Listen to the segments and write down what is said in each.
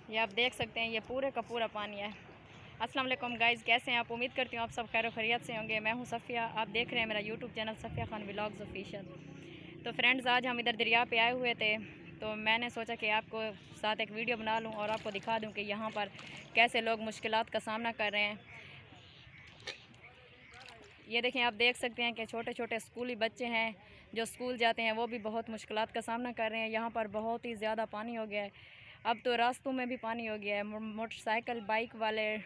ये आप देख सकते हैं, ये पूरे का पूरा पानी है। अस्सलाम वालेकुम गाइज़, कैसे हैं आप? उम्मीद करती हूँ आप सब खैर खैरियत से होंगे। मैं हूँ सफ़िया, आप देख रहे हैं मेरा YouTube channel Safiya Khan vlogs official. तो फ्रेंड्स, आज हम इधर दरिया पे आए हुए थे, तो मैंने सोचा कि आपको साथ एक वीडियो बना लूँ और आपको दिखा दूँ कि यहाँ पर कैसे लोग मुश्किलात का सामना कर रहे हैं। ये देखें, आप देख सकते हैं कि छोटे छोटे स्कूली बच्चे हैं जो स्कूल जाते हैं, वो भी बहुत मुश्किलात का सामना कर रहे हैं। यहाँ पर बहुत ही ज़्यादा पानी हो गया है, अब तो रास्तों में भी पानी हो गया है। मोटरसाइकिल, बाइक वाले,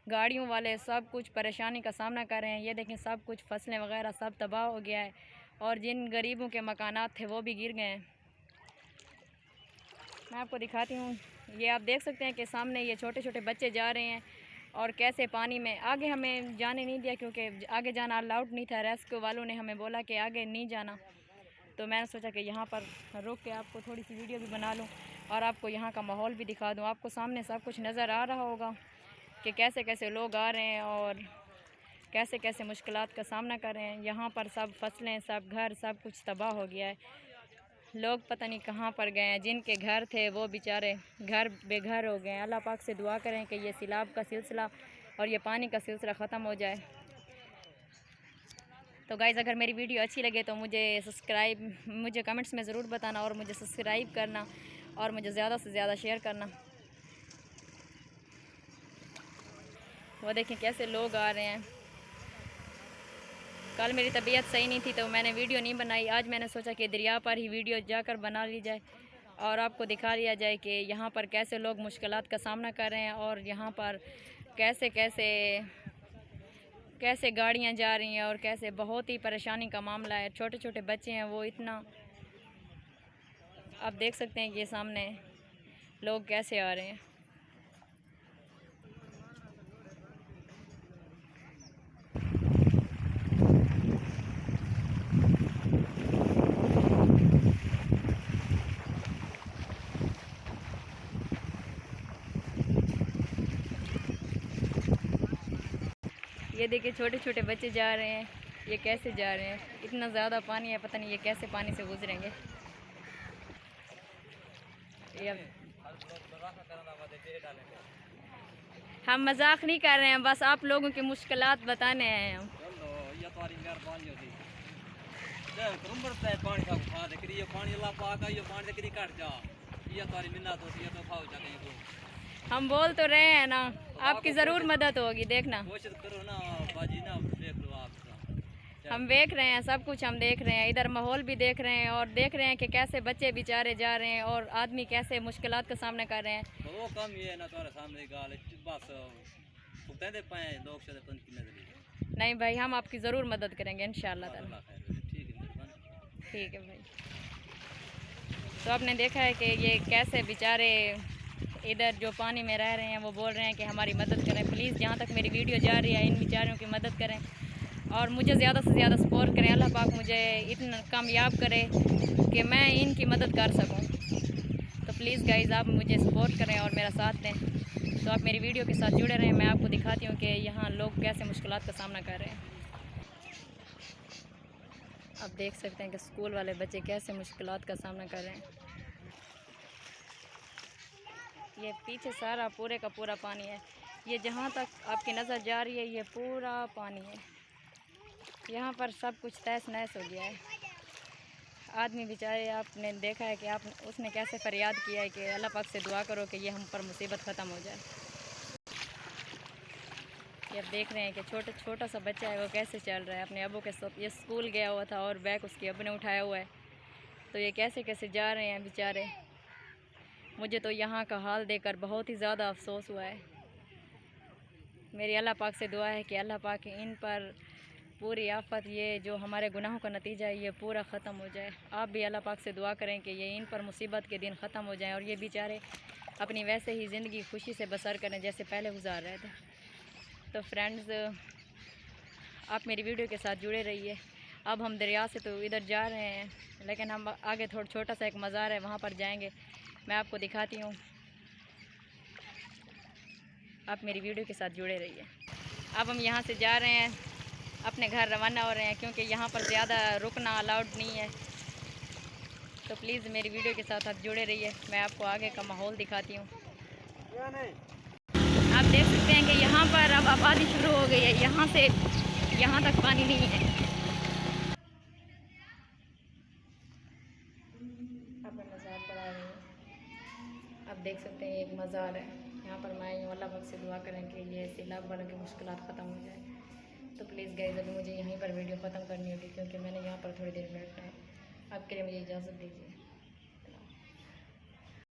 गाड़ियों वाले सब कुछ परेशानी का सामना कर रहे हैं। ये देखें, सब कुछ फसलें वगैरह सब तबाह हो गया है और जिन गरीबों के मकानात थे वो भी गिर गए हैं। मैं आपको दिखाती हूँ, ये आप देख सकते हैं कि सामने ये छोटे छोटे बच्चे जा रहे हैं और कैसे पानी में। आगे हमें जाने नहीं दिया क्योंकि आगे जाना अलाउड नहीं था। रेस्क्यू वालों ने हमें बोला कि आगे नहीं जाना, तो मैंने सोचा कि यहाँ पर रुक के आपको थोड़ी सी वीडियो भी बना लूँ और आपको यहाँ का माहौल भी दिखा दूँ। आपको सामने सब कुछ नज़र आ रहा होगा कि कैसे कैसे लोग आ रहे हैं और कैसे कैसे मुश्किलात का सामना कर रहे हैं। यहाँ पर सब फसलें, सब घर, सब कुछ तबाह हो गया है। लोग पता नहीं कहाँ पर गए हैं, जिनके घर थे वो बेचारे घर बेघर हो गए हैं। अल्लाह पाक से दुआ करें कि ये सैलाब का सिलसिला और ये पानी का सिलसिला ख़त्म हो जाए। तो गाइज़, अगर मेरी वीडियो अच्छी लगे तो मुझे कमेंट्स में ज़रूर बताना और मुझे सब्सक्राइब करना और मुझे ज़्यादा से ज़्यादा शेयर करना। वो देखें कैसे लोग आ रहे हैं। कल मेरी तबीयत सही नहीं थी तो मैंने वीडियो नहीं बनाई। आज मैंने सोचा कि दरिया पर ही वीडियो जाकर बना ली जाए और आपको दिखा लिया जाए कि यहाँ पर कैसे लोग मुश्किलात का सामना कर रहे हैं और यहाँ पर कैसे कैसे कैसे गाड़ियाँ जा रही हैं और कैसे बहुत ही परेशानी का मामला है। छोटे छोटे बच्चे हैं, वो इतना, आप देख सकते हैं कि ये सामने लोग कैसे आ रहे हैं। ये देखिए, छोटे छोटे बच्चे जा रहे हैं, ये कैसे जा रहे हैं। इतना ज़्यादा पानी है, पता नहीं ये कैसे पानी से गुजरेंगे। हम मजाक नहीं कर रहे हैं, बस आप लोगों की मुश्किलात बताने आए हैं हम। हम बोल तो रहे हैं ना, आपकी ज़रूर मदद होगी, देखना। कोशिश करो ना बाजी ना, देख लो आप। हम देख रहे हैं, सब कुछ हम देख रहे हैं, इधर माहौल भी देख रहे हैं और देख रहे हैं कि कैसे बच्चे बेचारे जा रहे हैं और आदमी कैसे मुश्किलात का सामना कर रहे हैं। तो वो कम ये ना तुम्हारे सामने गाल बस भुगतान दे पाए लोग से पंच की नजर। नहीं भाई, हम आपकी ज़रूर मदद करेंगे इंशाल्लाह ताला। ठीक है, ठीक है भाई। तो आपने देखा है कि ये कैसे बेचारे इधर जो पानी में रह रहे हैं वो बोल रहे हैं कि हमारी मदद करें प्लीज़। जहाँ तक मेरी वीडियो जा रही है, इन बेचारों की मदद करें और मुझे ज़्यादा से ज़्यादा सपोर्ट करें। अल्लाह पाक मुझे इतना कामयाब करे कि मैं इनकी मदद कर सकूं। तो प्लीज़ गाइज़, आप मुझे सपोर्ट करें और मेरा साथ दें। तो आप मेरी वीडियो के साथ जुड़े रहें, मैं आपको दिखाती हूँ कि यहाँ लोग कैसे मुश्किलात का सामना कर रहे हैं। आप देख सकते हैं कि स्कूल वाले बच्चे कैसे मुश्किलात का सामना कर रहे हैं। ये पीछे सारा पूरे का पूरा पानी है। ये जहाँ तक आपकी नज़र जा रही है, ये पूरा पानी है। यहाँ पर सब कुछ तहस नहस हो गया है। आदमी बेचारे, आपने देखा है कि उसने कैसे फरियाद किया है कि अल्लाह पाक से दुआ करो कि ये हम पर मुसीबत ख़त्म हो जाए। ये आप देख रहे हैं कि छोटा सा बच्चा है, वो कैसे चल रहा है अपने अबू के साथ। ये स्कूल गया हुआ था और बैग उसके अबू ने उठाया हुआ है, तो ये कैसे कैसे जा रहे हैं बेचारे। मुझे तो यहाँ का हाल देखकर बहुत ही ज़्यादा अफसोस हुआ है। मेरी अल्लाह पाक से दुआ है कि अल्लाह पाक इन पर पूरी आफत, ये जो हमारे गुनाहों का नतीजा है, ये पूरा ख़त्म हो जाए। आप भी अल्लाह पाक से दुआ करें कि ये इन पर मुसीबत के दिन ख़त्म हो जाएं और ये बेचारे अपनी वैसे ही ज़िंदगी खुशी से बसर करें जैसे पहले गुजार रहे थे। तो फ्रेंड्स, आप मेरी वीडियो के साथ जुड़े रहिए। अब हम दरिया से तो इधर जा रहे हैं, लेकिन हम आगे थोड़ा छोटा सा एक मज़ार है, वहाँ पर जाएंगे, मैं आपको दिखाती हूँ। आप मेरी वीडियो के साथ जुड़े रहिए। अब हम यहाँ से जा रहे हैं, अपने घर रवाना हो रहे हैं क्योंकि यहाँ पर ज़्यादा रुकना अलाउड नहीं है। तो प्लीज़ मेरी वीडियो के साथ आप जुड़े रहिए, मैं आपको आगे का माहौल दिखाती हूँ। आप देख सकते हैं कि यहाँ पर अब आबादी शुरू हो गई है, यहाँ से यहाँ तक पानी नहीं है। अब मैं मज़ार पर आ गई हूँ। आप देख सकते हैं एक मज़ार है, यहाँ पर मैं अल्लाह पाक से दुआ करें कि ये सैलाब वालों की मुश्किलात ख़त्म हो जाए। तो प्लीज़ गाइस अभी मुझे यहीं पर वीडियो ख़त्म करनी होगी क्योंकि मैंने यहाँ पर थोड़ी देर बैठना है। आपके लिए मुझे इजाज़त दीजिए।